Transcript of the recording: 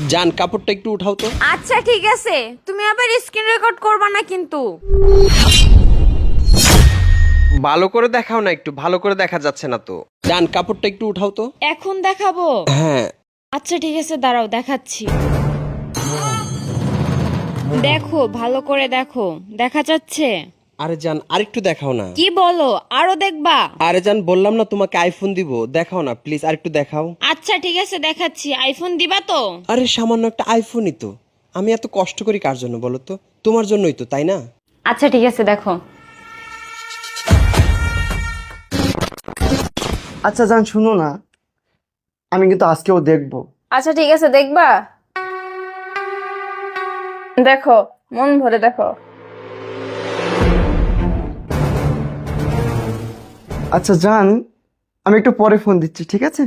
জান কাপড়টা একটু উঠাও তো। আচ্ছা ঠিক আছে, তুমি আবার স্ক্রিন রেকর্ড করবা না কিন্তু। ভালো করে দেখাও না, একটু ভালো করে দেখা যাচ্ছে না তো। জান কাপড়টা একটু উঠাও তো। এখন দেখাবো? হ্যাঁ। আচ্ছা ঠিক আছে, দাঁড়াও দেখাচ্ছি। দেখো, ভালো করে দেখো, দেখা যাচ্ছে? আরে জান আরেকটু দেখাও না। কি বলো, আরো দেখবা? আরে জান বললাম না তোমাকে আইফোন দিব, দেখাও না প্লিজ, আরেকটু দেখাও। আচ্ছা ঠিক আছে, দেখাচ্ছি। আইফোন দিবা তো? আরে সামান্য একটা আইফোনই তো, আমি এত কষ্ট করি কার জন্য বলো তো? তোমার জন্যই তো, তাই না? আচ্ছা ঠিক আছে, দেখো। আচ্ছা জান শুনো না, আমি কিন্তু আজকেও দেখবো। আচ্ছা ঠিক আছে, দেখবা? দেখো, মন ভরে দেখো। আচ্ছা জান, আমি একটু পরে ফোন দিচ্ছি, ঠিক আছে?